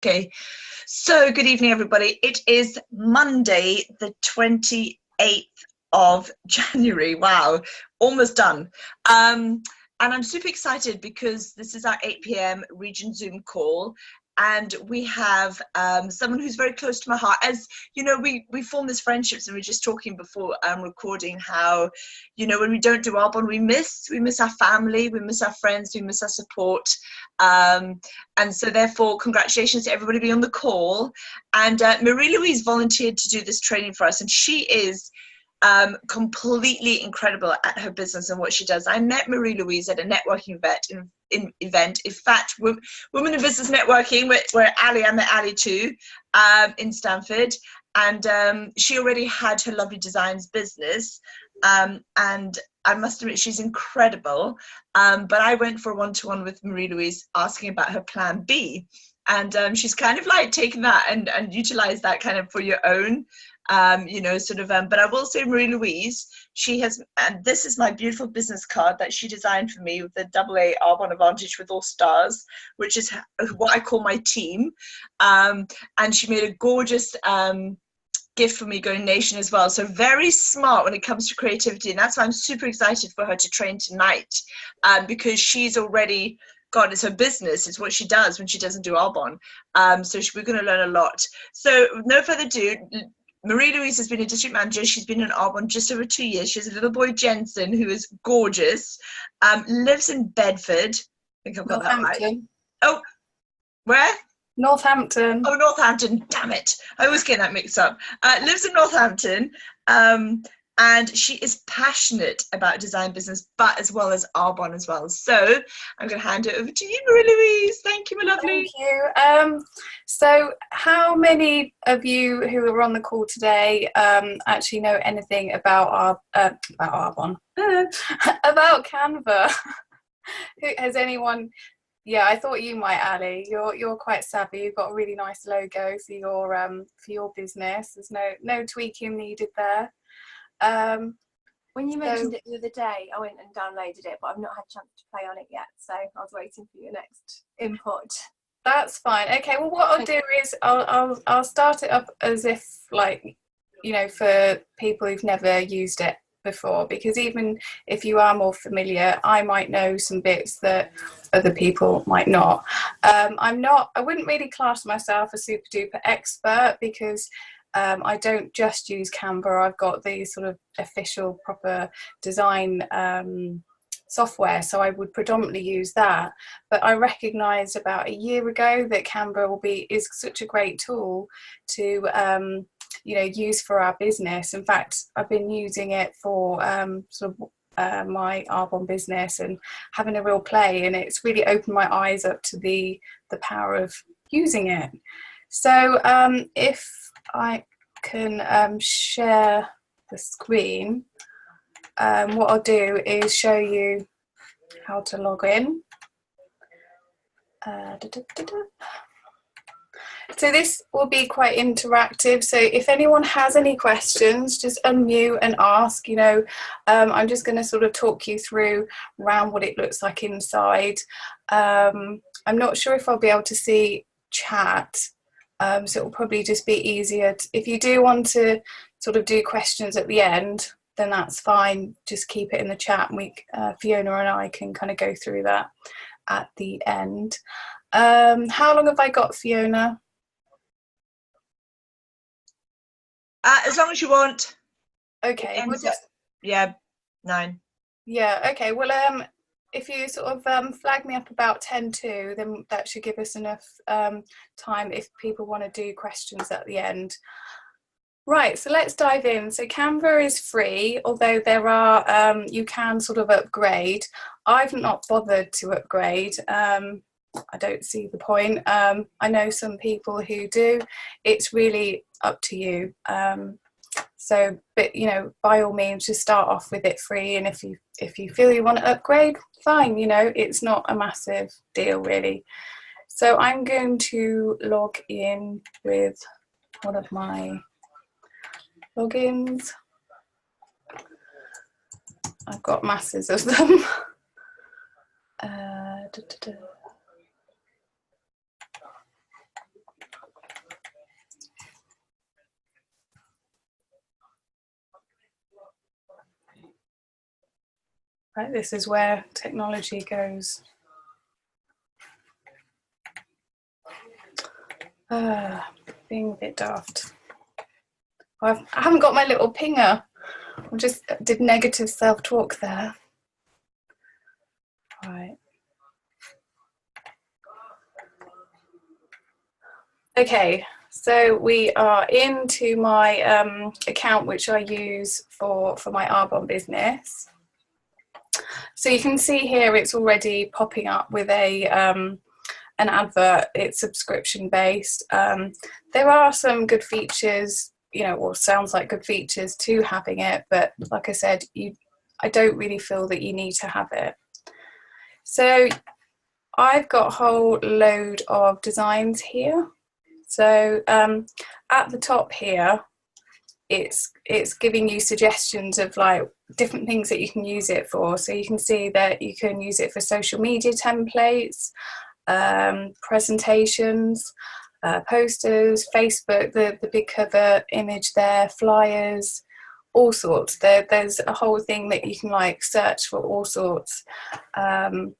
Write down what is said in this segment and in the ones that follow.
Okay, so good evening, everybody. It is Monday, the 28th of January. Wow, almost done. And I'm super excited because this is our 8 p.m. Region Zoom call. And we have someone who's very close to my heart. As you know, we form these friendships, and we were just talking before recording how, you know, when we don't do Arbonne, we miss our family, we miss our friends, we miss our support. And so therefore, congratulations to everybody being on the call. And Marie-Louise volunteered to do this training for us, and she is completely incredible at her business and what she does. I met Marie-Louise at a networking event. In fact, Women in Business Networking, where I met Ali too, in Stanford. And she already had her Lovely Designs business. And I must admit, she's incredible. But I went for a one-to-one with Marie-Louise asking about her plan B. And she's kind of like taken that and utilized that kind of for your own, you know, sort of, but I will say Marie-Louise, she has, and this is my beautiful business card that she designed for me with the AA Arbonne Advantage with all stars, which is what I call my team. And she made a gorgeous gift for me going nation as well. So very smart when it comes to creativity. And that's why I'm super excited for her to train tonight, because she's already, God, it's her business. It's what she does when she doesn't do Arbonne. So we're going to learn a lot. So no further ado, Marie-Louise has been a district manager. She's been in Arbonne just over 2 years. She has a little boy, Jensen, who is gorgeous, lives in Bedford. I think I've got that right. Oh, where? Northampton. Oh, Northampton, damn it. I always get that mixed up. Lives in Northampton. And she is passionate about design business, but as well as Arbonne as well. So I'm going to hand it over to you, Marie-Louise. Thank you, my lovely. Thank you. So how many of you who are on the call today actually know anything about Arbonne? About Canva? Has anyone? Yeah, I thought you might, Ali. You're quite savvy. You've got a really nice logo for your business. There's no tweaking needed there. When you mentioned it the other day, I went and downloaded it, but I've not had a chance to play on it yet, so I was waiting for your next input. That's fine. Okay, well what I'll do is I'll start it up as if, like, you know, for people who've never used it before, because even if you are more familiar, I might know some bits that other people might not. I wouldn't really class myself a super duper expert, because I don't just use Canva. I've got the sort of official proper design software, so I would predominantly use that. But I recognised about a year ago that Canva is such a great tool to you know, use for our business. In fact, I've been using it for sort of my Arbonne business and having a real play, and it's really opened my eyes up to the power of using it. So if I can share the screen, what I'll do is show you how to log in. So this will be quite interactive, so if anyone has any questions, just unmute and ask. You know, I'm just going to sort of talk you through around what it looks like inside. I'm not sure if I'll be able to see chat, so it will probably just be easier if you do want to sort of do questions at the end, then that's fine. Just keep it in the chat, and Fiona and I can kind of go through that at the end. How long have I got, Fiona? As long as you want. Okay. Yeah, 9. Yeah. Okay. Well, if you sort of flag me up about 10 to, then that should give us enough time if people want to do questions at the end. Right, so let's dive in. So Canva is free, although there are, you can sort of upgrade. I've not bothered to upgrade. I don't see the point. I know some people who do. It's really up to you. So, but you know, by all means, just start off with it free, and if you feel you want to upgrade, fine. You know, it's not a massive deal really. So I'm going to log in with one of my logins. I've got masses of them. Right, this is where technology goes. Being a bit daft. I haven't got my little pinger. I just did negative self-talk there. Right. Okay, so we are into my account, which I use for my Arbonne business. So you can see here it's already popping up with an advert. It's subscription based. There are some good features, you know, or sounds like good features to having it, but like I said, I don't really feel that you need to have it. So I've got a whole load of designs here. So at the top here, it's giving you suggestions of like different things that you can use it for. So you can see that you can use it for social media templates, presentations, posters, Facebook, the big cover image there, flyers, all sorts. There's a whole thing that you can like search for all sorts to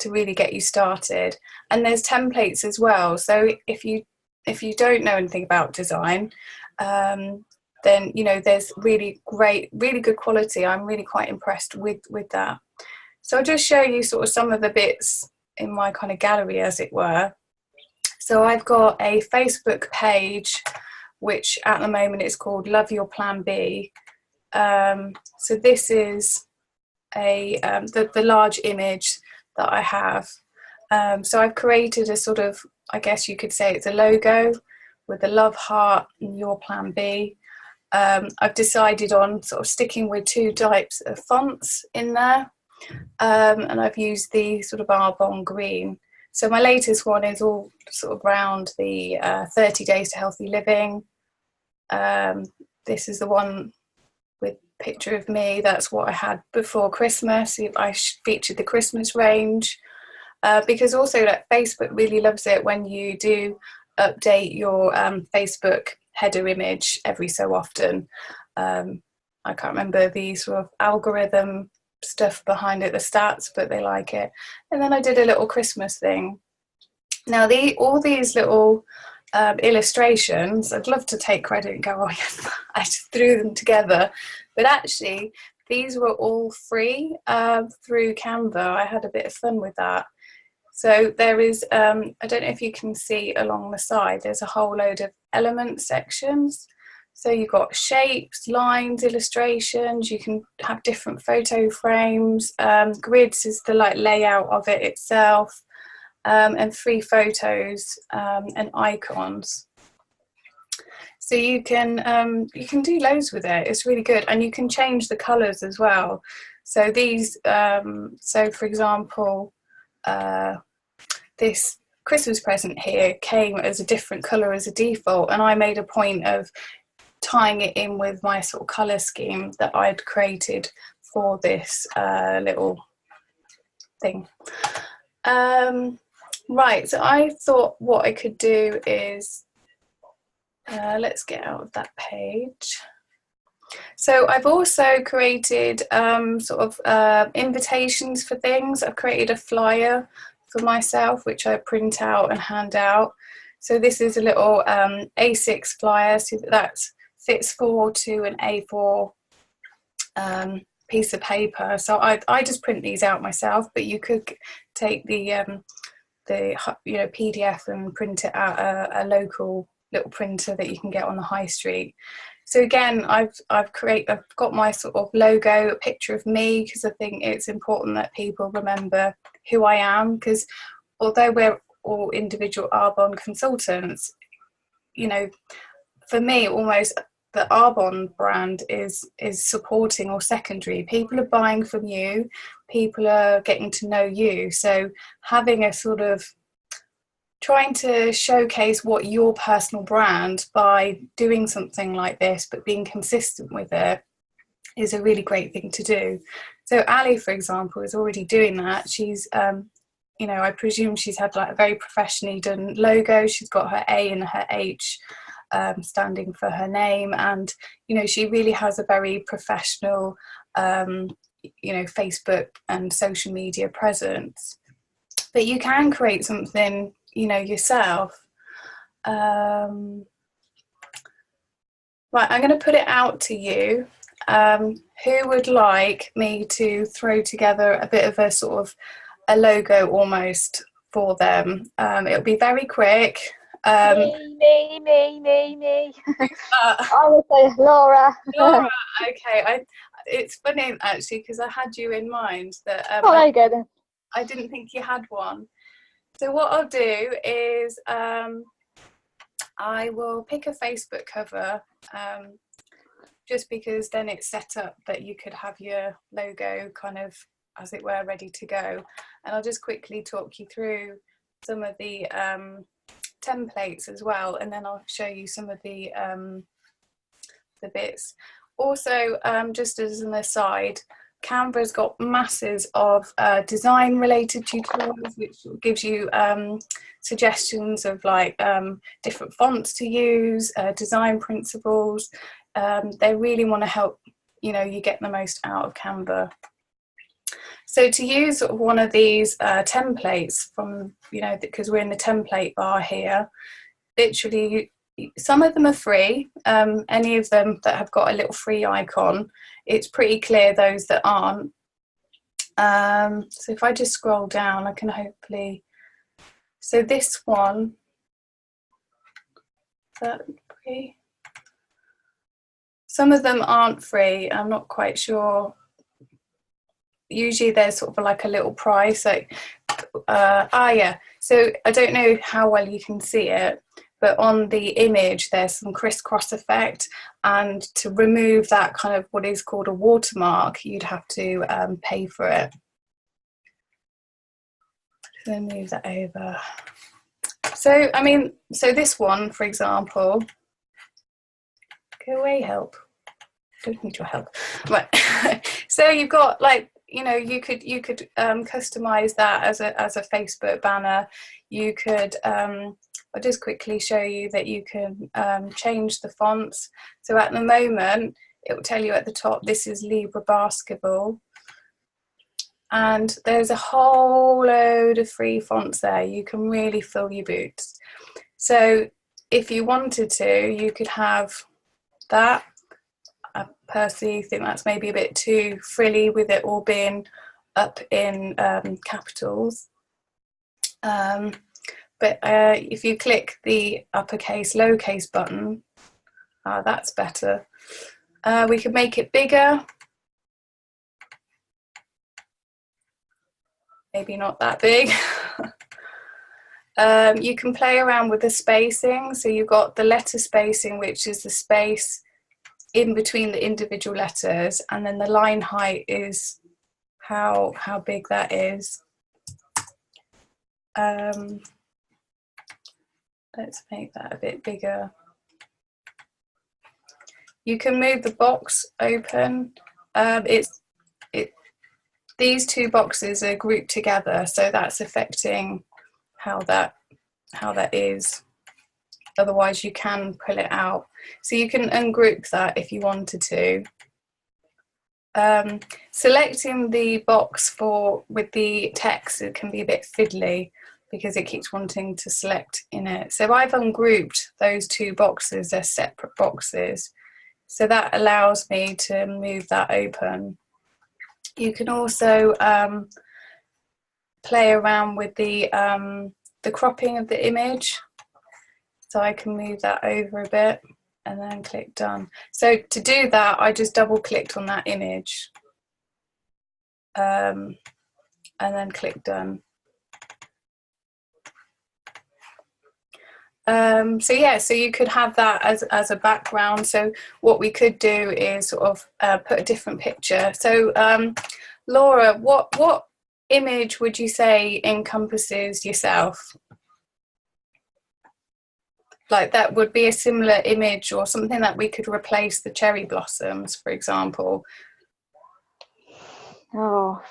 really get you started. And there's templates as well. So if you don't know anything about design, then you know there's really good quality. I'm really quite impressed with that. So I'll just show you sort of some of the bits in my kind of gallery, as it were. So I've got a Facebook page, which at the moment is called Love Your Plan B. So this is the large image that I have. So I've created a sort of, I guess you could say it's a logo with the love heart and Your Plan B. I've decided on sort of sticking with 2 types of fonts in there, and I've used the sort of Arbonne green. So my latest one is all sort of around the 30 days to healthy living. This is the one with picture of me. That's what I had before Christmas. I featured the Christmas range, because also that Facebook really loves it when you do update your Facebook header image every so often. I can't remember the sort of algorithm stuff behind it, the stats, but they like it. And then I did a little Christmas thing. Now all these little illustrations, I'd love to take credit and go, oh yes, I just threw them together, but actually these were all free through Canva. I had a bit of fun with that. So there is, I don't know if you can see along the side, there's a whole load of element sections. So you've got shapes, lines, illustrations, you can have different photo frames, grids is the like layout of it itself, and free photos and icons. So you can do loads with it. It's really good, and you can change the colours as well. So these, so for example, this Christmas present here came as a different colour as a default, and I made a point of tying it in with my sort of colour scheme that I'd created for this little thing. Right, so I thought what I could do is, let's get out of that page. So I've also created sort of invitations for things. I've created a flyer for myself, which I print out and hand out. So this is a little A6 flyer, so that fits 4 to an A4 piece of paper. So I just print these out myself, but you could take the PDF and print it at a local little printer that you can get on the high street. So again, I've got my sort of logo, a picture of me, because I think it's important that people remember who I am, because although we're all individual Arbonne consultants, you know, for me almost the Arbonne brand is supporting or secondary. People are buying from you, people are getting to know you, so having a sort of trying to showcase what your personal brand by doing something like this but being consistent with it is a really great thing to do. So Ali, for example, is already doing that. She's you know, I presume she's had like a very professionally done logo. She's got her A and her H standing for her name, and you know, she really has a very professional you know, Facebook and social media presence, but you can create something, you know, yourself. Right, I'm going to put it out to you. Who would like me to throw together a bit of a sort of a logo almost for them? It'll be very quick. Me. I would say Laura. Laura, okay. It's funny actually, because I had you in mind that Oh, there you go then. I didn't think you had one. So what I'll do is I will pick a Facebook cover, just because then it's set up that you could have your logo kind of, as it were, ready to go. And I'll just quickly talk you through some of the templates as well, and then I'll show you some of the bits. Also, just as an aside, Canva's got masses of design related tutorials, which gives you suggestions of like different fonts to use, design principles. They really want to help, you know, you get the most out of Canva. So to use sort of one of these templates from, you know, because we're in the template bar here, literally some of them are free. Any of them that have got a little free icon, it's pretty clear those that aren't. So if I just scroll down, I can hopefully, so this one, is that free? Some of them aren't free, I'm not quite sure. Usually there's sort of like a little price, like, yeah. So I don't know how well you can see it, but on the image there's some crisscross effect, and to remove that kind of what is called a watermark, you'd have to pay for it. So move that over. So I mean, so this one, for example, go away, help. Don't need your help. Right. So you've got like, you know, you could customize that as a Facebook banner. You could I'll just quickly show you that you can change the fonts. So at the moment it will tell you at the top, this is Libra Basketball, and there's a whole load of free fonts there. You can really fill your boots. So if you wanted to, you could have that. I personally think that's maybe a bit too frilly with it all being up in capitals. But if you click the uppercase, lowercase button, that's better. We could make it bigger. Maybe not that big. You can play around with the spacing. So you've got the letter spacing, which is the space in between the individual letters, and then the line height is how big that is. Let's make that a bit bigger. You can move the box open. These two boxes are grouped together, so that's affecting how that is. Otherwise you can pull it out. So you can ungroup that if you wanted to. Selecting the box with the text, it can be a bit fiddly because it keeps wanting to select in it. So I've ungrouped those two boxes, they're separate boxes. So that allows me to move that open. You can also play around with the cropping of the image. So I can move that over a bit and then click done. So to do that, I just double clicked on that image and then click done. So yeah, so you could have that as a background. So what we could do is sort of put a different picture. So Laura, what image would you say encompasses yourself? Like that would be a similar image or something that we could replace the cherry blossoms, for example. Oh.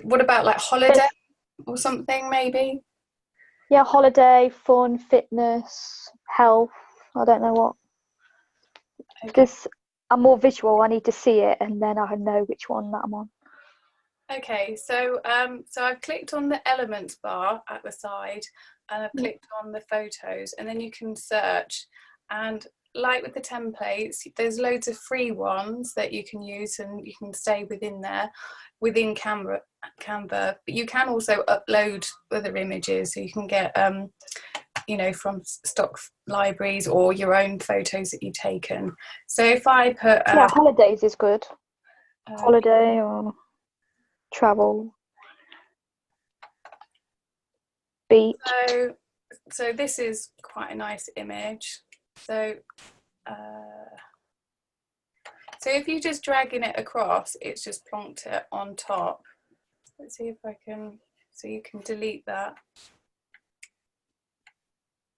What about like holiday or something maybe? Yeah, holiday, fun, fitness, health. I don't know what. Okay. I'm more visual. I need to see it, and then I know which one that I'm on. Okay, so so I've clicked on the elements bar at the side, and I've clicked on the photos, and then you can search. And like with the templates, there's loads of free ones that you can use, and you can stay within there, within Canva. But you can also upload other images, so you can get you know, from stock libraries or your own photos that you've taken. So if I put yeah, holidays is good. Holiday or travel, beach. So this is quite a nice image. So so if you just dragging it across, it's just plonked it on top. Let's see if I can, so you can delete that.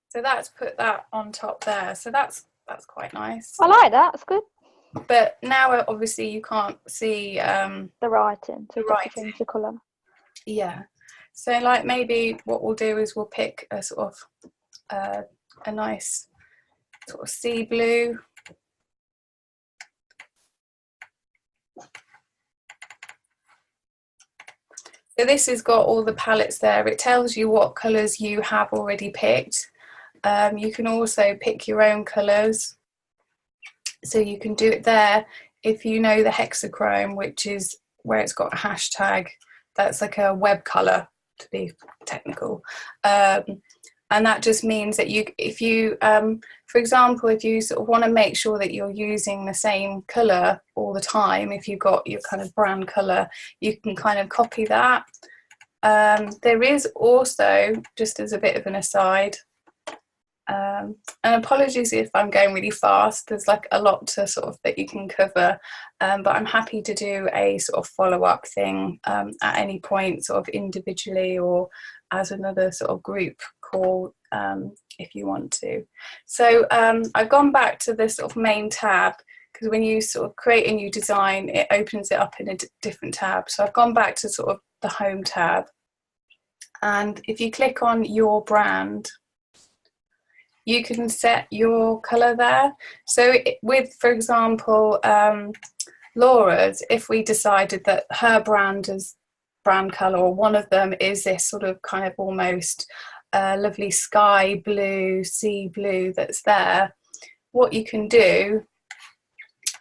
So that's put that on top there. So that's quite nice. I like that. It's good. But now obviously you can't see the writing, so you have to change the colour. Yeah. So like maybe what we'll do is we'll pick a sort of a nice sort of sea blue. So this has got all the palettes there. It tells you what colours you have already picked. You can also pick your own colours. So you can do it there if you know the hexachrome, which is where it's got a hashtag. That's like a web colour, to be technical. And that just means that if you, for example, if you sort of want to make sure that you're using the same colour all the time, if you've got your kind of brand colour, you can kind of copy that. There is also, just as a bit of an aside, and apologies if I'm going really fast, there's like a lot to sort of that you can cover, but I'm happy to do a sort of follow-up thing at any point, sort of individually or as another sort of group call if you want to. So I've gone back to this sort of main tab, because when you sort of create a new design, it opens it up in a different tab. So I've gone back to sort of the home tab, and if you click on your brand, you can set your colour there. So with, for example, Laura's, if we decided that her brand colour, or one of them, is this sort of kind of almost lovely sky blue, sea blue that's there, what you can do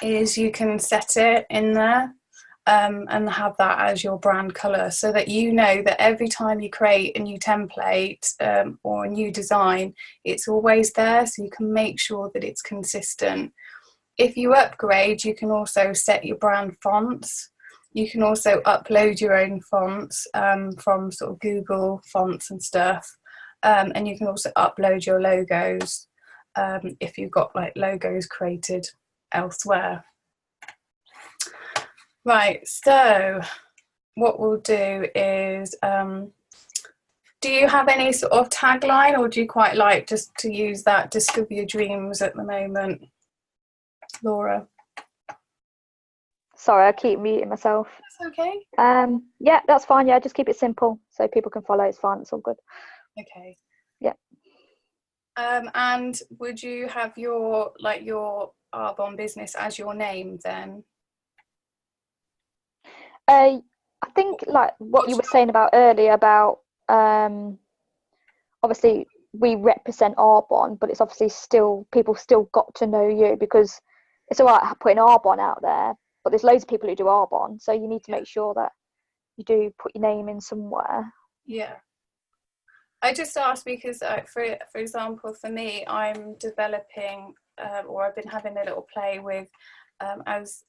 is you can set it in there and have that as your brand colour, so that you know that every time you create a new template or a new design, it's always there, so you can make sure that it's consistent. If you upgrade, you can also set your brand fonts. You can also upload your own fonts from sort of Google fonts and stuff, and you can also upload your logos if you've got like logos created elsewhere. Right, so what we'll do is, do you have any sort of tagline, or do you quite like just to use that discover your dreams at the moment, Laura? Sorry, I keep muting myself. That's okay. Yeah, that's fine. Yeah, just keep it simple so people can follow. It's fine. It's all good. Okay. Yeah. And would you have your Arbonne business as your name then? I think like what you were saying about earlier about obviously we represent Arbonne, but it's obviously still people still got to know you, because it's all right putting Arbonne out there, but there's loads of people who do Arbonne, so you need to make sure that you do put your name in somewhere. Yeah. I just asked because, for example, for me, I'm developing, or I've been having a little play with, as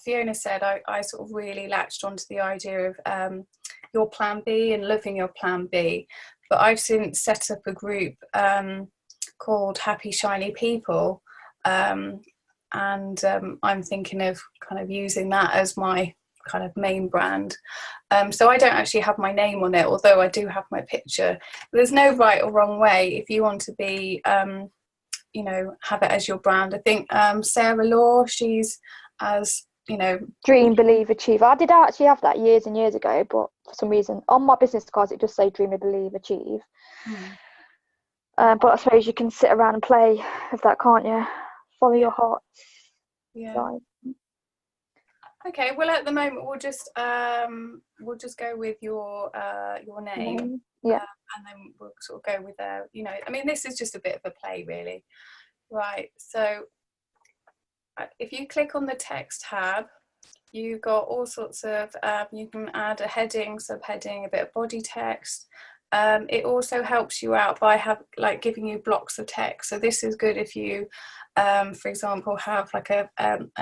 Fiona said, I sort of really latched onto the idea of your plan B and loving your plan B. But I've since set up a group called Happy Shiny People, and I'm thinking of kind of using that as my kind of main brand. So I don't actually have my name on it, although I do have my picture. There's no right or wrong way if you want to be, you know, have it as your brand. I think Sarah Law, she's as, you know, Dream, believe, achieve. I did actually have that years and years ago, but for some reason on my business cards it just say dream, believe, achieve. But I suppose you can sit around and play with that, can't you? Follow your heart. Yeah. Right. Okay, well at the moment we'll just go with your name, Yeah. and then we'll sort of go with I mean, this is just a bit of a play, really. Right. So if you click on the text tab, you've got all sorts of. You can add a heading, subheading, a bit of body text. It also helps you out by giving you blocks of text. So this is good if you, for example, have like a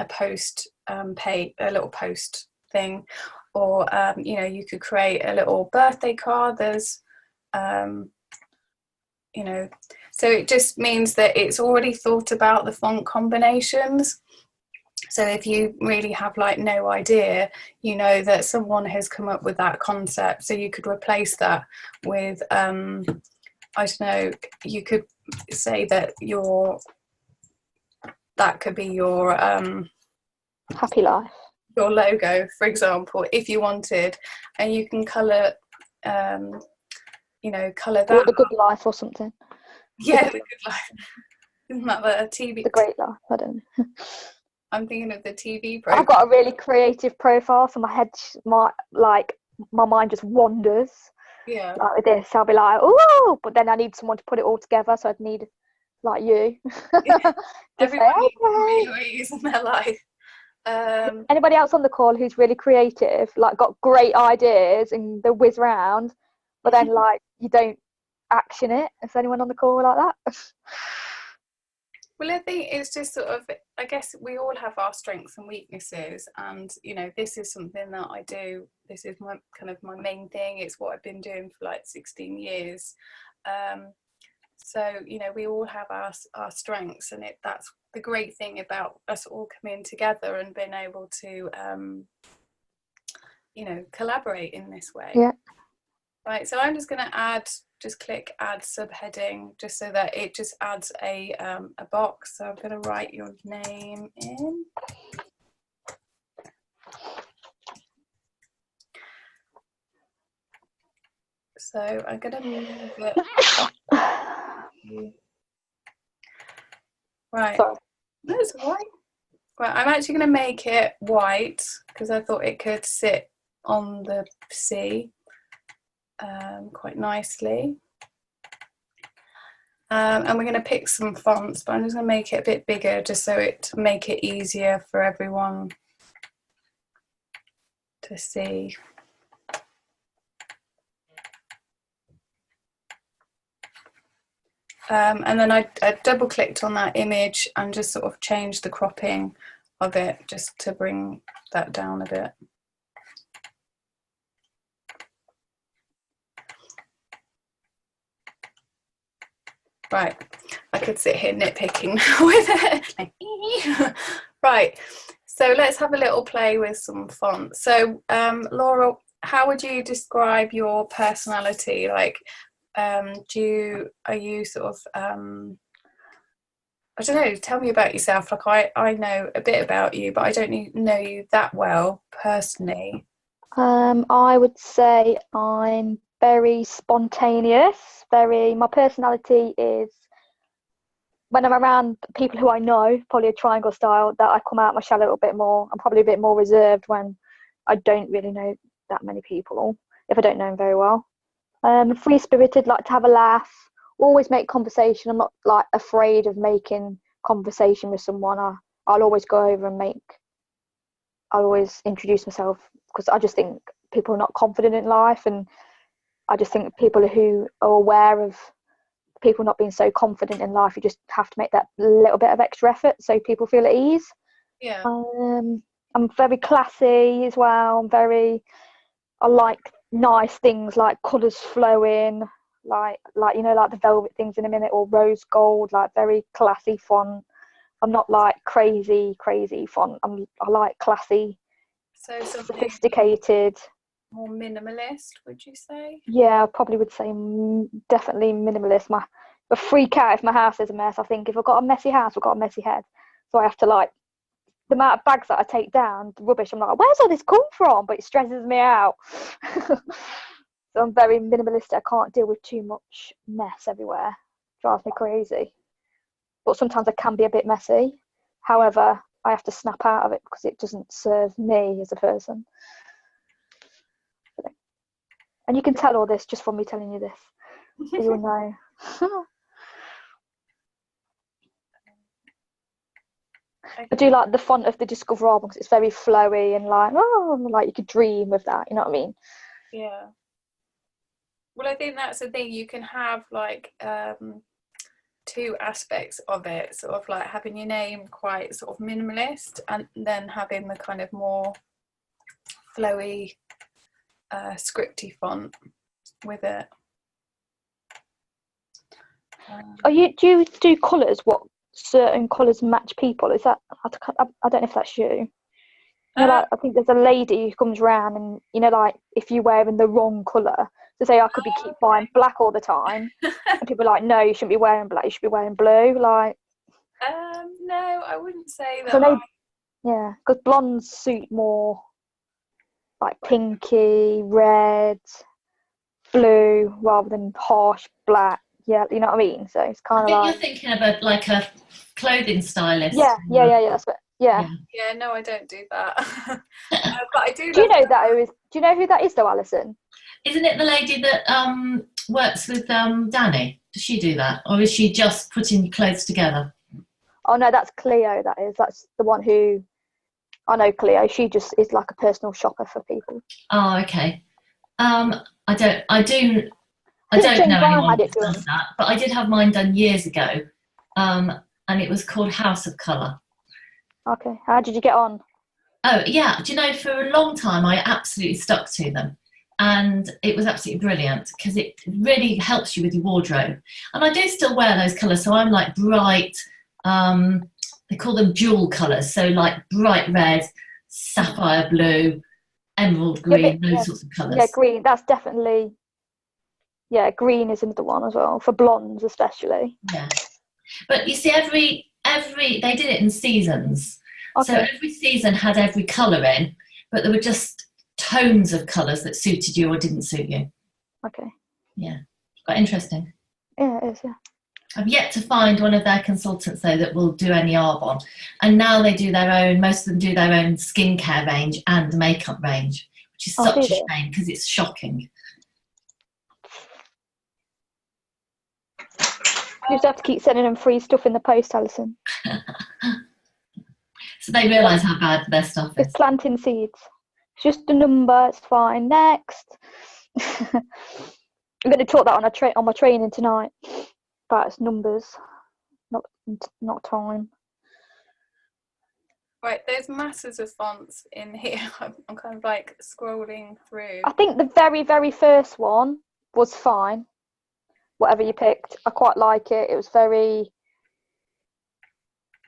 post page, a little post thing, or you could create a little birthday card. There's, so it just means that it's already thought about the font combinations. So if you really have like no idea, you know that someone has come up with that concept. So you could replace that with, I don't know, you could say that that could be your Happy life. Your logo, for example, if you wanted, and you can colour, colour that. Or the good life or something. Yeah, the good life. Isn't that the TV? The great life. I don't know. I'm thinking of the TV program. I've got a really creative profile, so my mind just wanders. Yeah. Like with this, I'll be like, oh, but then I need someone to put it all together, so I'd need like you. Everybody needs in their life. Anybody else on the call who's really creative, like got great ideas and they whiz around, but then like you don't action it? Is anyone on the call like that? Well, I think it's just sort of, I guess we all have our strengths and weaknesses, and this is something that I do. This is my main thing. It's what I've been doing for like 16 years. So we all have our strengths, and that's the great thing about us all coming together and being able to collaborate in this way. Yeah. Right, so I'm just going to click add subheading, just so that it just adds a box. So I'm going to write your name in. So I'm going to move it. Right. Sorry. That's all right. Right, I'm actually going to make it white because I thought it could sit on the C quite nicely. And we're going to pick some fonts, but I'm just going to make it a bit bigger just so to make it easier for everyone to see. And then I double clicked on that image and just sort of changed the cropping of it just to bring that down a bit. Right, I could sit here nitpicking with it. Right, so let's have a little play with some fonts. So Laura, how would you describe your personality? Like, are you sort of, I don't know, tell me about yourself. Like I know a bit about you, but I don't know you that well personally. I would say I'm very spontaneous. My personality is, when I'm around people who I know, probably a triangle style, that I come out my shell a little bit more. I'm probably a bit more reserved when I don't really know that many people, if I don't know them very well. Free-spirited, like to have a laugh, always make conversation. I'm not like afraid of making conversation with someone. I'll always go over and I'll always introduce myself, because I just think people are not confident in life, and I just think people who are aware of people not being so confident in life, you just have to make that little bit of extra effort so people feel at ease. Yeah. I'm very classy as well. I like nice things like colours flowing, like the velvet things in a minute, or rose gold, like very classy font. I'm not like crazy font. I like classy, so sophisticated. More minimalist, would you say? Yeah, I probably would say definitely minimalist. I freak out if my house is a mess. I think if I've got a messy house, I've got a messy head. So I have to, like, the amount of bags that I take down, the rubbish, I'm like, where's all this come from? But it stresses me out. So I'm very minimalistic. I can't deal with too much mess everywhere. Drives me crazy. But sometimes I can be a bit messy. However, I have to snap out of it because it doesn't serve me as a person. And you can tell all this just from me telling you this, so you'll know. I do like the font of the Discover album because it's very flowy and like you could dream with that. You know what I mean? Yeah. Well, I think that's the thing. You can have like two aspects of it, sort of like having your name quite sort of minimalist, and then having the kind of more flowy, scripty font with it. Do you do colours? What certain colours match people? Is that I don't know if that's you. You know, like I think there's a lady who comes round and like if you're wearing the wrong colour, to say I could keep buying black all the time, and people are like, no, you shouldn't be wearing black. You should be wearing blue. Like, no, I wouldn't say that. I know, yeah, because blondes suit more like pinky, red, blue, rather than harsh black. Yeah, you know what I mean. So it's kind of like you're thinking of a clothing stylist. Yeah. That's what, yeah. Yeah, no, I don't do that. But I do. Do you know that? Do you know who that is, though, Alison? Isn't it the lady that works with Danny? Does she do that, or is she just putting clothes together? Oh no, that's Cleo. That's the one who I know. Cleo. She just is like a personal shopper for people. Oh, okay. I don't know Jane anyone had who it done. does that, but I did have mine done years ago, and it was called House of Colour. Okay, how did you get on? Oh yeah, do you know, for a long time I absolutely stuck to them, and it was absolutely brilliant because it really helps you with your wardrobe. And I do still wear those colours, so I'm like bright, they call them jewel colours, so like bright red, sapphire blue, emerald green, those sorts of colours. Yeah, green, that's definitely, green is another one as well, for blondes especially. Yeah, but you see, every they did it in seasons. Okay. So every season had every colour in, but there were just tones of colours that suited you or didn't suit you. Okay. Yeah, quite interesting. Yeah, it is, yeah. I've yet to find one of their consultants, though, that will do any Arbonne. And now they do their own, most of them do their own skincare range and makeup range, which is such a shame because it's shocking. You just have to keep sending them free stuff in the post, Alison. So they realise how bad their stuff is. It's planting seeds. It's just a number, it's fine. Next. I'm going to talk that on my training tonight. About its numbers, not time. Right, there's masses of fonts in here. I'm kind of like scrolling through. I think the very, very first one was fine. Whatever you picked, I quite like it. It was very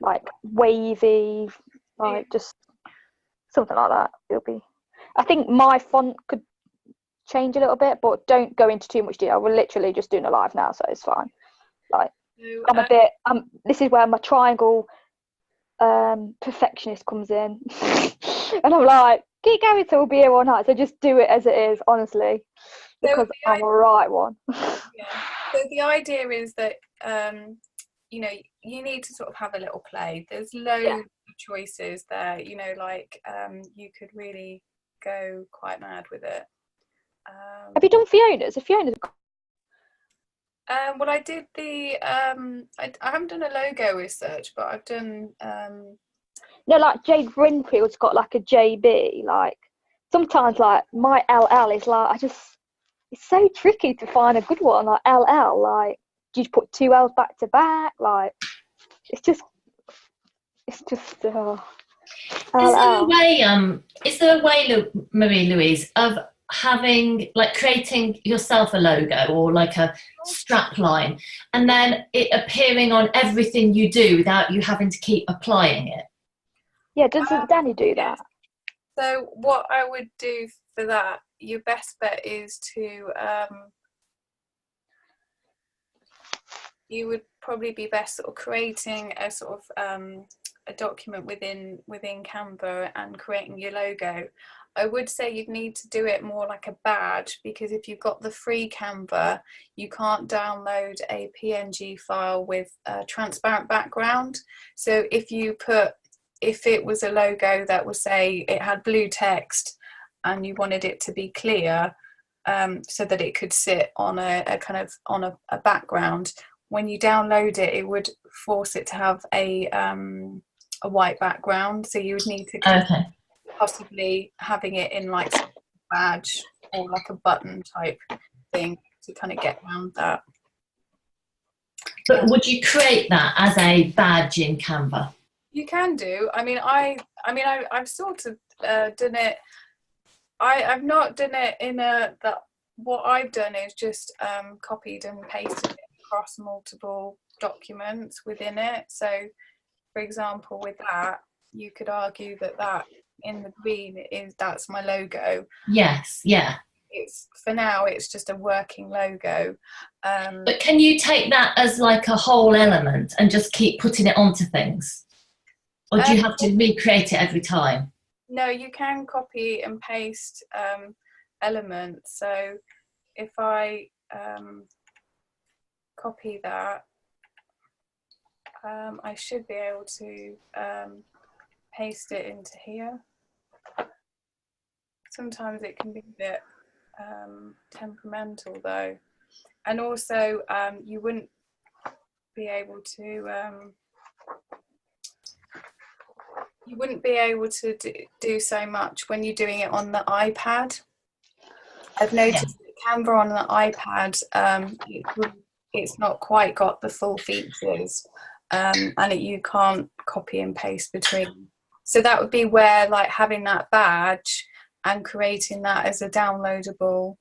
like wavy, like just something like that. I think my font could change a little bit, but don't go into too much detail. We're literally just doing a live now, so it's fine. Like this is where my triangle perfectionist comes in. And I'm like, keep going till we'll be here all night, so just do it as it is, honestly, because I'm a right one. So the idea is that you need to sort of have a little play. There's loads of choices there, like you could really go quite mad with it. Have you done Fiona's? Well, I did the I haven't done a logo research, but I've done like Jade Brinfield's got like a JB. Like sometimes like my LL is like it's so tricky to find a good one. Like LL, like do you put two L's back to back? Like it's just LL. Is there a way, Marie-Louise, of having like creating yourself a logo or like a strap line and then it appearing on everything you do without you having to keep applying it? Yeah, doesn't Danny do that? So what I would do for that, your best bet is to you would probably be best sort of creating a sort of a document within Canva and creating your logo. I would say you'd need to do it more like a badge, because if you've got the free Canva, you can't download a PNG file with a transparent background. So if you put if it was a logo that was, say, it had blue text and you wanted it to be clear, so that it could sit on a kind of on a background, when you download it, it would force it to have a white background. So you would need to possibly having it in like a badge or like a button type thing to kind of get around that. But would you create that as a badge in Canva? You can do. I mean, I've sort of done it. I've not done it in that. What I've done is just copied and pasted it across multiple documents within it. So, for example, with that, you could argue that in the green that's my logo. Yes, yeah. It's for now. It's just a working logo. But can you take that as like a whole element and just keep putting it onto things, or do you have to recreate it every time? No, you can copy and paste elements. So if I copy that, I should be able to paste it into here. Sometimes it can be a bit temperamental though, and also you wouldn't be able to do so much when you're doing it on the iPad. I've noticed that Canva on the iPad, it's not quite got the full features, and you can't copy and paste between. So that would be where like having that badge and creating that as a downloadable,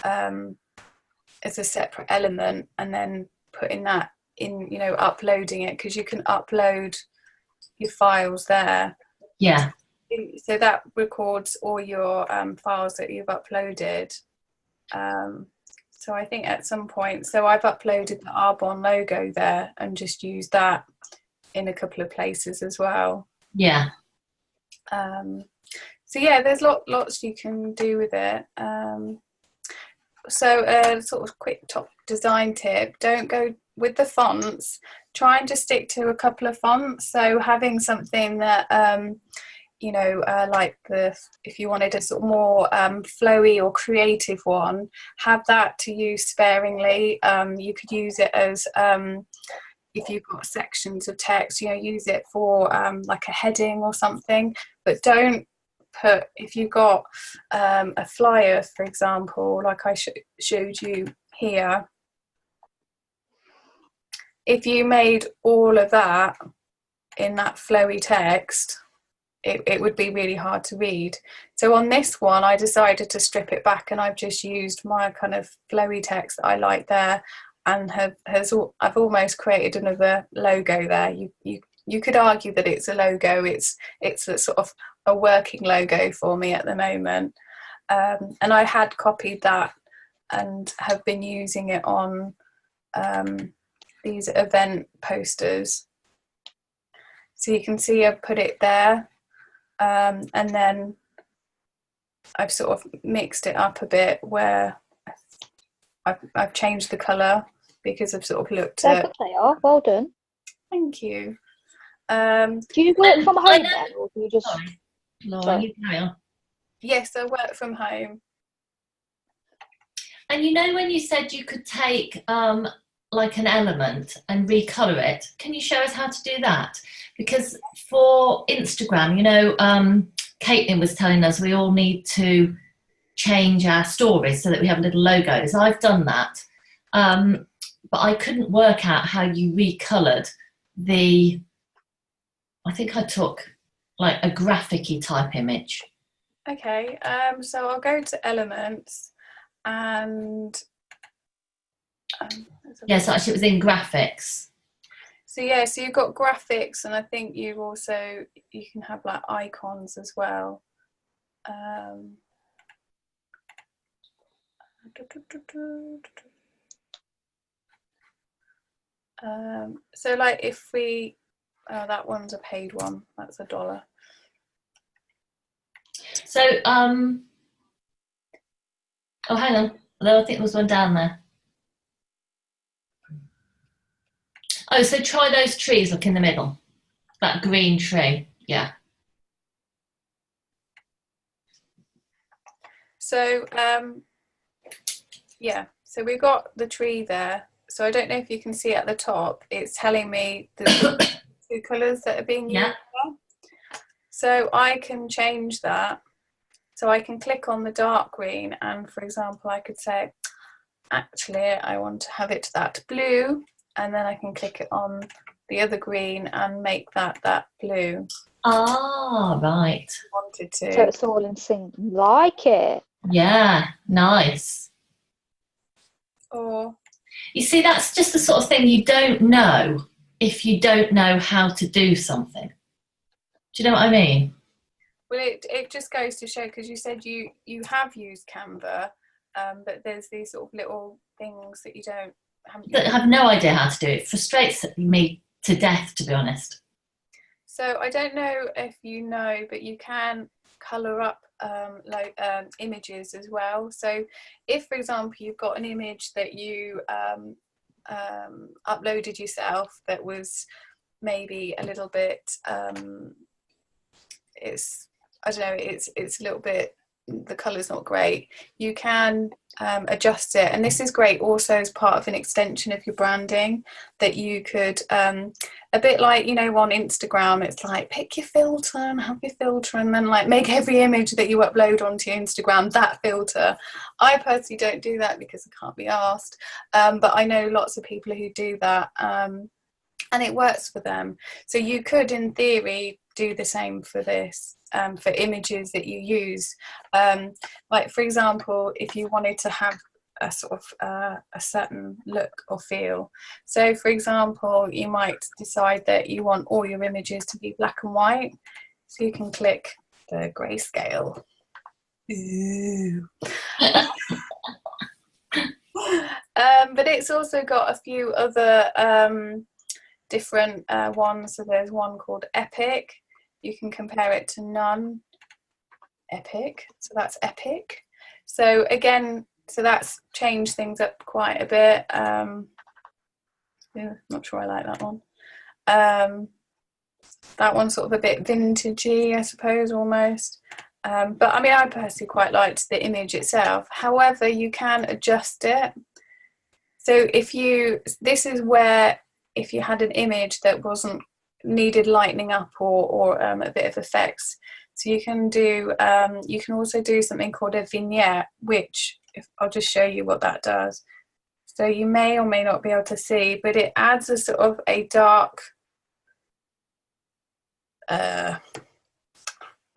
as a separate element, and then putting that in, you know, uploading it, because you can upload your files there. Yeah. So that records all your files that you've uploaded. So I think at some point, so I've uploaded the Arbonne logo there and just used that in a couple of places as well. Yeah. So yeah, there's lots you can do with it. So a sort of quick top design tip: don't go with the fonts. Try and just stick to a couple of fonts. So having something that you know, like if you wanted a sort of more flowy or creative one, have that to use sparingly. You could use it as if you've got sections of text, you know, use it for like a heading or something, but don't put, if you've got a flyer, for example, like I showed you here, if you made all of that in that flowy text, it would be really hard to read. So on this one, I decided to strip it back, and I've just used my kind of flowy text that I like there, and I've almost created another logo there. You could argue that it's a logo. It's a sort of a working logo for me at the moment, and I had copied that and have been using it on these event posters. So you can see I've put it there, and then I've sort of mixed it up a bit where I've changed the colour because I've sort of looked at... Good they are, well done. Thank you. Do you work from home then, or do you just... Sorry, Laura, you carry on. Yes, I work from home. And you know when you said you could take like an element and recolour it, can you show us how to do that? Because for Instagram, you know, Caitlin was telling us we all need to change our stories so that we have little logos. I've done that, but I couldn't work out how you recoloured the... I think I took like a graphic-y type image. Okay, so I'll go to elements and... yes, actually it was in graphics. So yeah, so you've got graphics, and I think you can have like icons as well. So like if we, that one's a paid one, that's $1. So oh, hang on, although I think there was one down there. Oh, so try those trees, look in the middle, that green tree. Yeah. So yeah, so we've got the tree there. So I don't know if you can see at the top, it's telling me the two colours that are being used there. So I can change that. So I can click on the dark green, and for example, I could say, actually, I want to have it that blue, and then I can click it on the other green and make that blue. Ah, right. Wanted to. So it's all in sync. Like it. Yeah, nice. Or you see, that's just the sort of thing you don't know if you don't know how to do something. Do you know what I mean? Well, it just goes to show, because you said you have used Canva, but there's these sort of little things that you haven't I have no idea how to do it. It frustrates me to death, to be honest. So I don't know if you know, but you can colour up images as well. So if, for example, you've got an image that you uploaded yourself that was maybe a little bit, it's a little bit, the colour's not great, you can adjust it, and this is great also as part of an extension of your branding, that you could a bit like, you know, on Instagram it's like pick your filter and have your filter, and then like make every image that you upload onto your Instagram that filter. I personally don't do that because I can't be asked, but I know lots of people who do that, and it works for them. So you could in theory do the same for this, for images that you use, like for example, if you wanted to have a sort of a certain look or feel. So for example, you might decide that you want all your images to be black and white, so you can click the grayscale. But it's also got a few other different ones. So there's one called Epic. You can compare it to None. Epic, so that's Epic. So again, so that's changed things up quite a bit. Yeah, not sure I like that one. That one's sort of a bit vintagey, I suppose, almost. But I mean, I personally quite liked the image itself. However, you can adjust it. So this is where if you had an image that needed lightening up or a bit of effects, so you can do, you can also do something called a vignette, which I'll just show you what that does. So you may or may not be able to see, but it adds a sort of a dark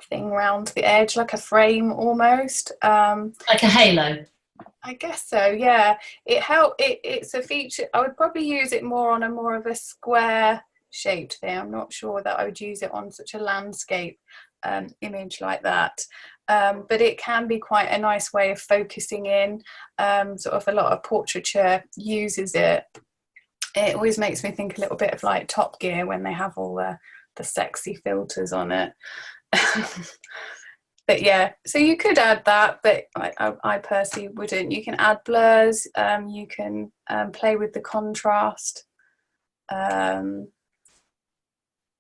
thing around the edge, like a frame almost. Like a halo. I guess so, yeah. It's a feature. I would probably use it more on more of a square shaped thing. I'm not sure that I would use it on such a landscape image like that. But it can be quite a nice way of focusing in. Sort of a lot of portraiture uses it. It always makes me think a little bit of like Top Gear when they have all the sexy filters on it. But yeah, so you could add that, but I personally wouldn't. You can add blurs, you can play with the contrast,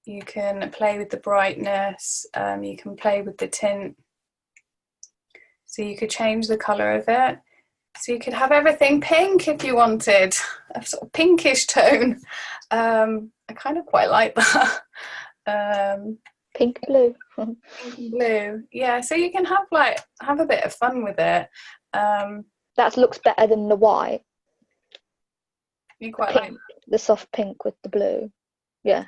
you can play with the brightness, you can play with the tint. So you could change the colour of it. So you could have everything pink if you wanted, a sort of pinkish tone. I kind of quite like that. Pink blue. Pink and blue, yeah. So you can have a bit of fun with it. That looks better than the white. You quite Pink, like the soft pink with the blue. Yeah,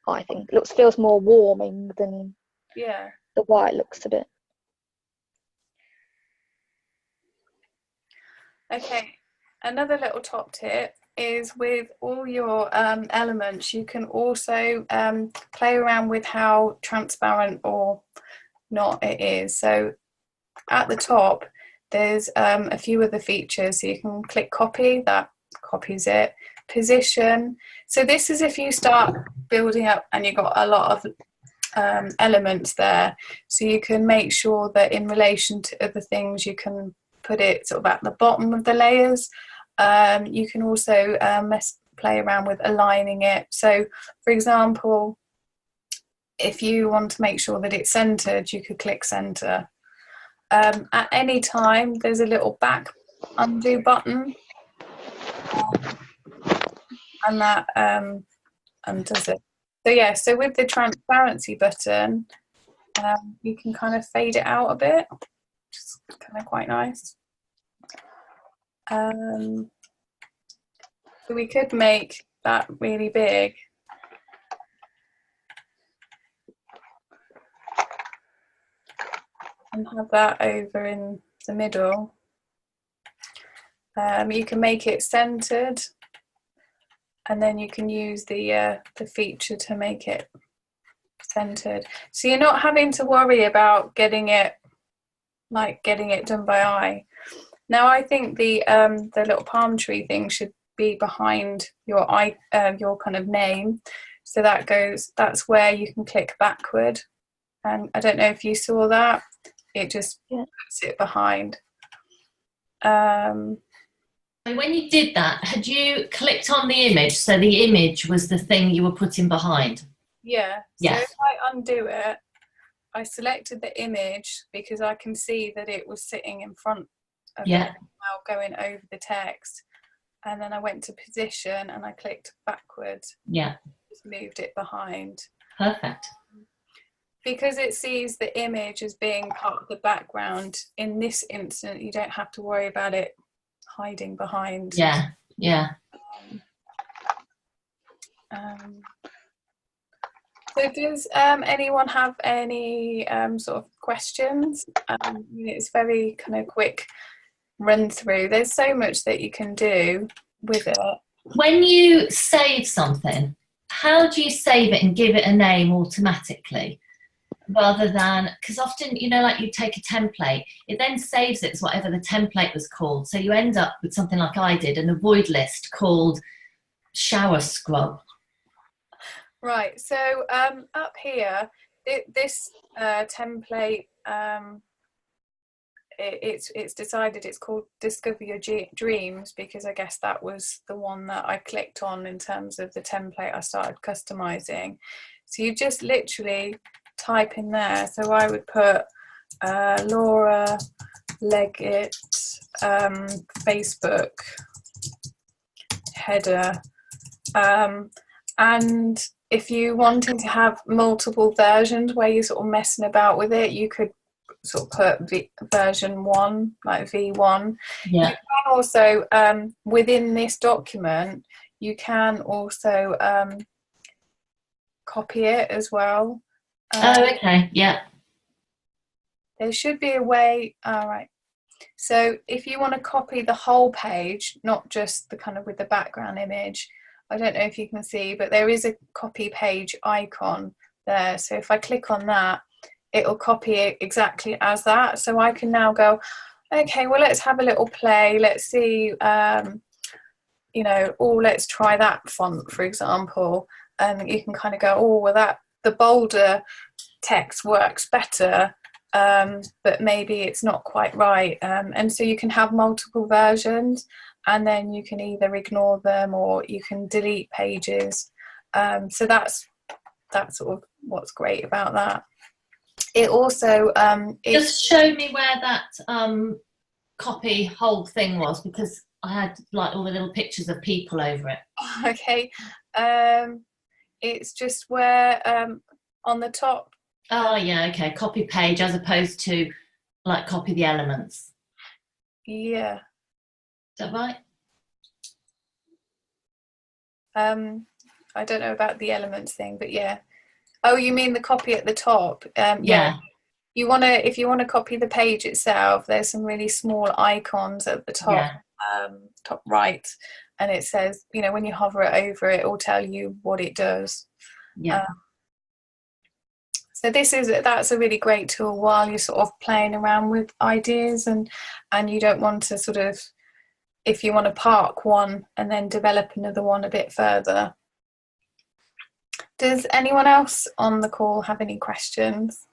I think feels more warming than the white looks a bit. Okay, another little top tip is with all your elements, you can also play around with how transparent or not it is. So at the top there's a few other features. So you can click copy, that copies it. Position, so this is if you start building up and you've got a lot of elements there, so you can make sure that in relation to other things you can put it sort of at the bottom of the layers. You can also play around with aligning it. So for example, if you want to make sure that it's centered, you could click center. At any time, there's a little back undo button, and that undoes it. So yeah, so with the transparency button, you can kind of fade it out a bit, which is kind of quite nice. So we could make that really big. And have that over in the middle. You can make it centered, and then you can use the feature to make it centered. So you're not having to worry about getting it done by eye. Now I think the little palm tree thing should be behind your your kind of name. So that's where you can click backward. And I don't know if you saw that. It just puts it behind. So when you did that, had you clicked on the image? So the image was the thing you were putting behind? Yeah. Yes. So if I undo it, I selected the image because I can see that it was sitting in front of it now, going over the text. And then I went to position and I clicked backwards. Yeah. Just moved it behind. Perfect. Because it sees the image as being part of the background, in this instant, you don't have to worry about it hiding behind. Yeah, yeah. So does anyone have any sort of questions? It's very kind of quick run through. There's so much that you can do with it. When you save something, how do you save it and give it a name automatically? Rather than, because often, you know, like you take a template, it then saves it as whatever the template was called. So you end up with something like I did, an avoid list called shower scrub. Right. So up here, this template, it's decided it's called Discover Your Dreams, because I guess that was the one that I clicked on in terms of the template I started customizing. So you just literally type in there. So I would put Laura Leggett Facebook header, and if you wanted to have multiple versions where you're sort of messing about with it, you could sort of put version 1, like V1. Yeah. You can also within this document you can also copy it as well. Okay, yeah. There should be a way, all right. So if you want to copy the whole page, not just the kind of with the background image, I don't know if you can see, but there is a copy page icon there. So if I click on that, it'll copy it exactly as that. So I can now go, okay, well, let's have a little play. Let's see, you know, let's try that font, for example. And you can kind of go, oh, well, the bolder text works better, but maybe it's not quite right. And so you can have multiple versions, and then you can either ignore them or you can delete pages. So that's sort of what's great about that. It also just show me where that copy whole thing was, because I had like all the little pictures of people over it. Okay, it's just where on the top. Oh yeah, okay. Copy page as opposed to like copy the elements. Yeah. Is that right? I don't know about the elements thing, but yeah. Oh, you mean the copy at the top? Yeah. If you want to copy the page itself, there's some really small icons at the top, top right, and it says, you know, when you hover it over, it will tell you what it does. Yeah. So that's a really great tool while you're sort of playing around with ideas, and you don't want to sort of, if you want to park one and then develop another one a bit further. Does anyone else on the call have any questions?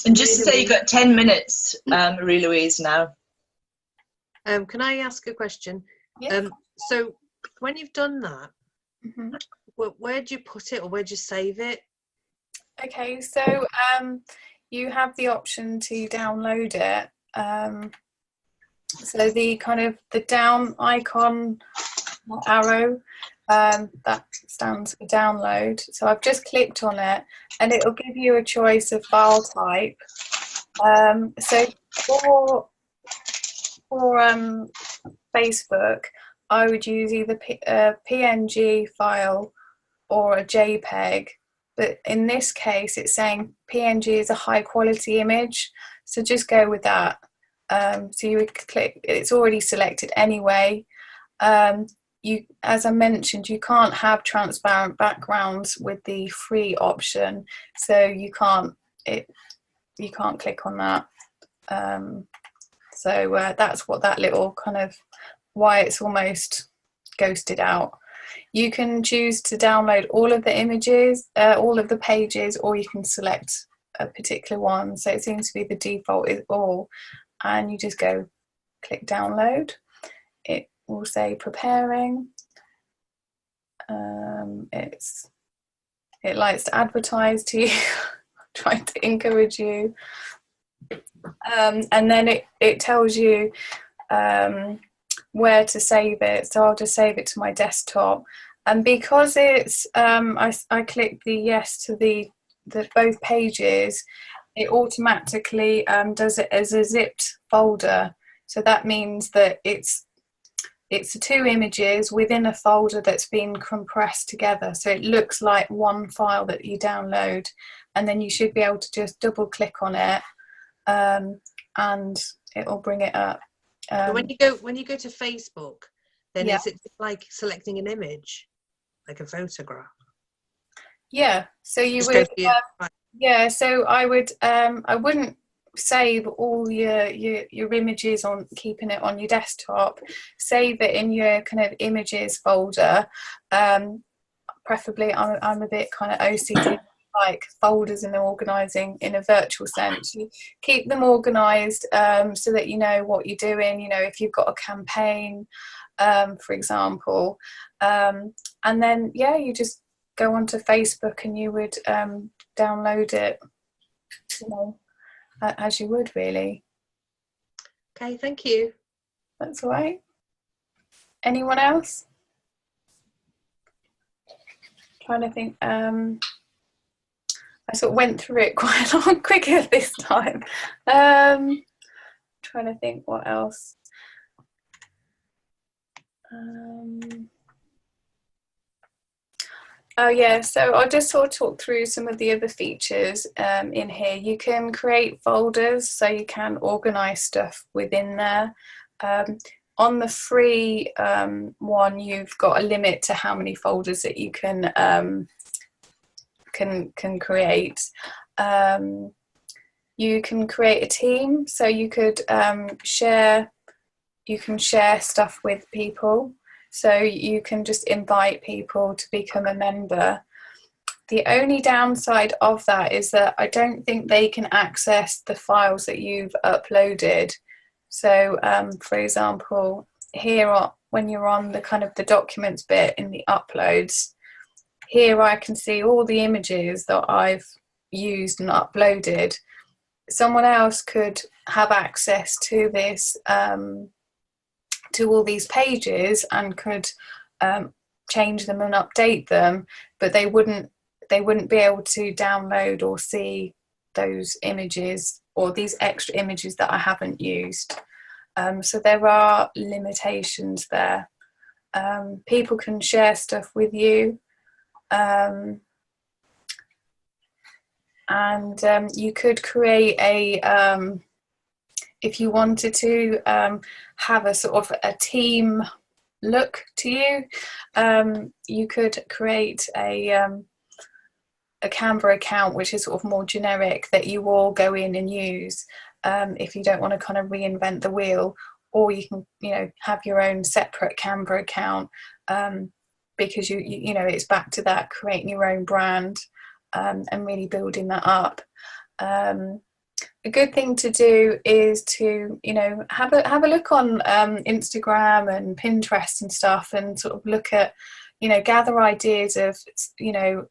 And just to say, you've got 10 minutes, Marie-Louise, now. Can I ask a question? Yeah. So when you've done that, Mhm. where do you put it, or where do you save it? Okay, so you have the option to download it. So the kind of the down icon arrow, that stands for download. So I've just clicked on it, and it'll give you a choice of file type. So for Facebook, I would use either a PNG file or a JPEG. But in this case, it's saying PNG is a high quality image, so just go with that. So you would click, it's already selected anyway. You, as I mentioned, you can't have transparent backgrounds with the free option, so you can't click on that. So that's what that little kind of, why it's almost ghosted out. You can choose to download all of the images, all of the pages, or you can select a particular one. So it seems to be the default is all, and you just go click download. It will say preparing. It likes to advertise to you, trying to encourage you. And then it tells you where to save it. So I'll just save it to my desktop. And because it's, I clicked the yes to the both pages, it automatically does it as a zipped folder. So that means that it's two images within a folder that's been compressed together. So it looks like one file that you download, and then you should be able to just double click on it, and it will bring it up. When you go to Facebook, then Yeah. is it like selecting an image, like a photograph? Yeah. So you Just would. go for your, Yeah. So I would. I wouldn't save all your images on keeping it on your desktop. Save it in your kind of images folder. Preferably, I'm a bit kind of OCD, like folders and organising in a virtual sense. You keep them organised so that you know what you're doing. You know, if you've got a campaign, for example, and then you just go onto Facebook and you would download it, you know, as you would really. Okay, thank you. That's all right. Anyone else? Trying to think. I sort of went through it quite a lot quicker this time. Trying to think what else. Oh yeah, so I'll just sort of talk through some of the other features in here. You can create folders, so you can organise stuff within there. On the free one, you've got a limit to how many folders that you can create. You can create a team, so you could share stuff with people. So you can just invite people to become a member. The only downside of that is that I don't think they can access the files that you've uploaded. So for example, here when you're on the kind of the documents bit in the uploads, here I can see all the images that I've used and uploaded. Someone else could have access to this, to all these pages, and could change them and update them, but they wouldn't be able to download or see those images or these extra images that I haven't used. So there are limitations there. People can share stuff with you, and you could create a if you wanted to have a sort of a team look to you, you could create a Canva account which is sort of more generic that you all go in and use if you don't want to kind of reinvent the wheel, or you can, you know, have your own separate Canva account, because you know, it's back to that creating your own brand and really building that up. a good thing to do is to, you know, have a look on Instagram and Pinterest and stuff, and sort of look at, you know, gather ideas of, you know,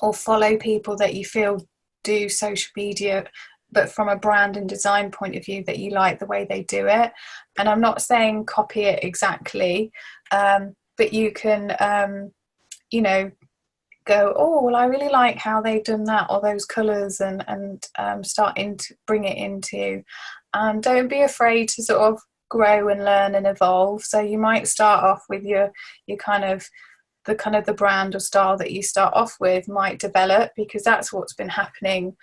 or follow people that you feel do social media, but from a brand and design point of view, that you like the way they do it. And I'm not saying copy it exactly, but you can, you know, go, oh, well, I really like how they've done that, or those colours, and start to bring it into. And don't be afraid to sort of grow and learn and evolve. So you might start off with your kind of the brand or style that you start off with might develop, because that's what's been happening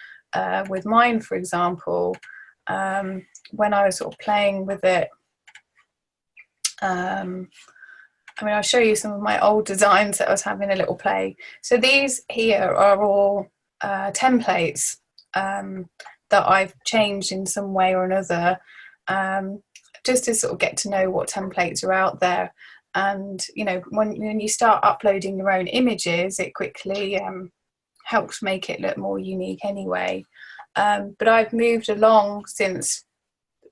with mine, for example. When I was sort of playing with it, I mean, I'll show you some of my old designs that I was having a little play. So these here are all templates that I've changed in some way or another, just to sort of get to know what templates are out there. And, you know, when you start uploading your own images, it quickly helps make it look more unique anyway. But I've moved along since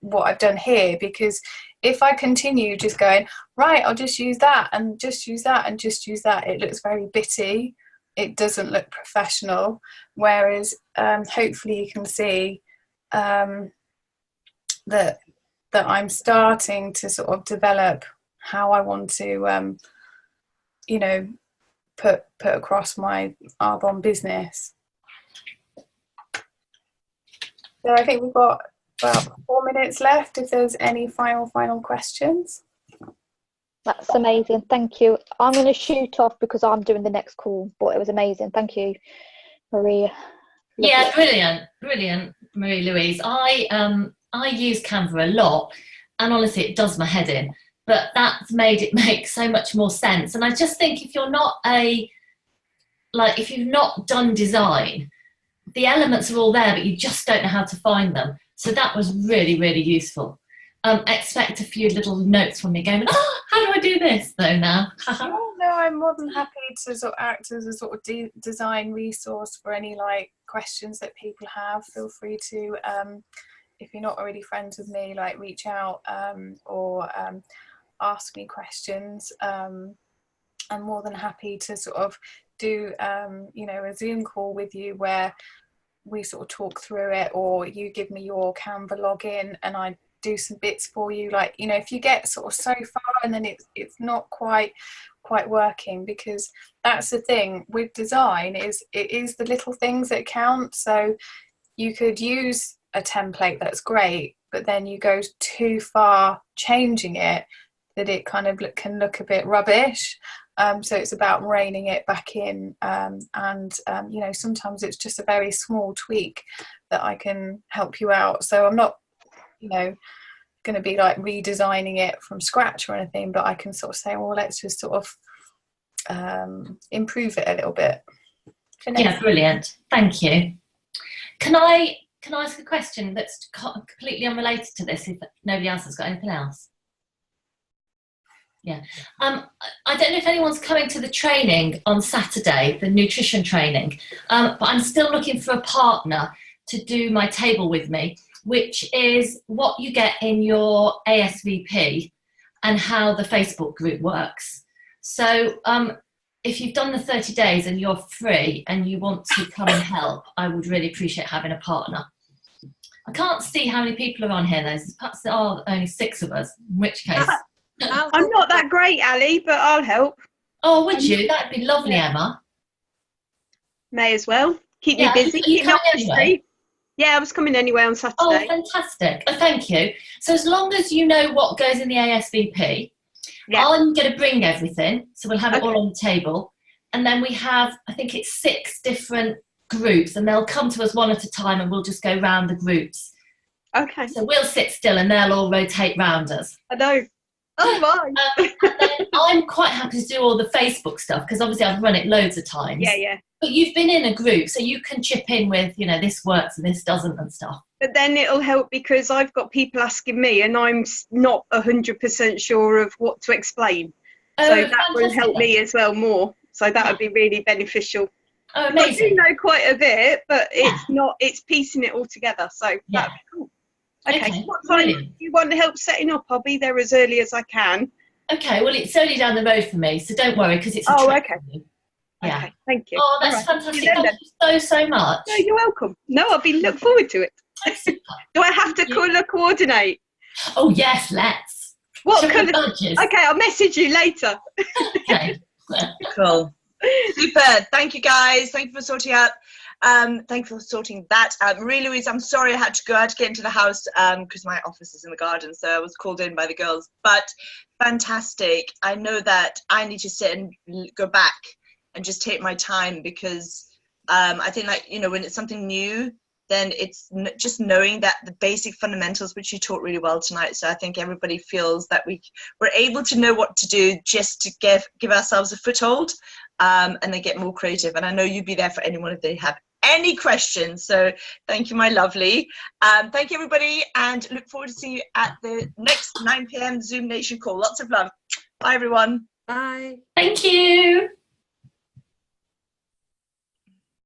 what I've done here, because if I continue just going, right, I'll just use that and just use that and just use that, it looks very bitty. It doesn't look professional. Whereas hopefully you can see that I'm starting to sort of develop how I want to, you know, put across my Arbonne business. So I think we've got about 4 minutes left, if there's any final questions. That's amazing, thank you. I'm going to shoot off because I'm doing the next call, but it was amazing. Thank you, Maria. Yeah, brilliant, Marie Louise. I use Canva a lot, and honestly, it does my head in. But that's made it make so much more sense. And I just think if you're not if you've not done design, the elements are all there, but you just don't know how to find them. So that was really, really useful. Expect a few little notes from me going, oh, how do I do this though now? No, I'm more than happy to sort of act as a sort of design resource for any like questions that people have. Feel free to, if you're not already friends with me, like reach out or ask me questions. I'm more than happy to sort of do, you know, a Zoom call with you where we sort of talk through it, or you give me your Canva login and I do some bits for you. Like, you know, if you get sort of so far and then it's not quite working, because that's the thing with design, is it is the little things that count. So you could use a template that's great, but then you go too far changing it that it kind of can look a bit rubbish. So it's about reining it back in, and you know, sometimes it's just a very small tweak that I can help you out. So I'm not, you know, going to be like redesigning it from scratch or anything, but I can sort of say, well, let's just sort of improve it a little bit. Yeah, brilliant. Thank you. Can I ask a question that's completely unrelated to this, if nobody else has got anything else? Yeah. I don't know if anyone's coming to the training on Saturday, the nutrition training, but I'm still looking for a partner to do my table with me, which is what you get in your ASVP and how the Facebook group works. So if you've done the 30 days and you're free and you want to come and help, I would really appreciate having a partner. I can't see how many people are on here. Perhaps there are only 6 of us, in which case... I'm not that great, Ali, but I'll help. Oh, would you? That'd be lovely, yeah. Emma. May as well. Keep me busy. Keep me off the street. Yeah, I was coming anyway on Saturday. Oh, fantastic. Oh, thank you. So as long as you know what goes in the ASVP, yeah. I'm going to bring everything. So we'll have it all on the table. And then we have, I think it's 6 different groups, and they'll come to us one at a time and we'll just go round the groups. Okay. So we'll sit still and they'll all rotate round us. I know. Oh my! And then I'm quite happy to do all the Facebook stuff, because obviously I've run it loads of times. Yeah, yeah. But you've been in a group, so you can chip in with, you know, this works and this doesn't and stuff. But then it'll help, because I've got people asking me and I'm not 100% sure of what to explain. So that will help me as well more. So that would be really beneficial. Oh, I amazing. do know quite a bit, but it's piecing it all together. So Yeah. that'd be cool. Okay. What time Brilliant. do you want help setting up? I'll be there as early as I can. Okay, well, it's only down the road for me, so don't worry, because it's a Oh, trip okay. for you. Yeah. Okay, thank you. Oh, that's All right. fantastic. See you then, Thank you so much. No, you're welcome. No, I'll be look forward to it. Super. Do I have to colour coordinate? Oh, yes, let's. What Sugar colour? bunches. Okay, I'll message you later. Okay. Cool. Super. Thank you, guys. Thank you for sorting out. Thank you for sorting that out. Louise, I'm sorry I had to go out to get into the house because my office is in the garden, so I was called in by the girls. But fantastic. I know that I need to sit and go back and just take my time because I think, like, you know, when it's something new, then it's just knowing that the basic fundamentals, which you taught really well tonight. So I think everybody feels that we're able to know what to do just to give ourselves a foothold and then get more creative. And I know you'd be there for anyone if they have any questions. So thank you, my lovely. Thank you, everybody, and look forward to seeing you at the next 9 p.m. Zoom Nation call. Lots of love. Bye, everyone. Bye. Thank you.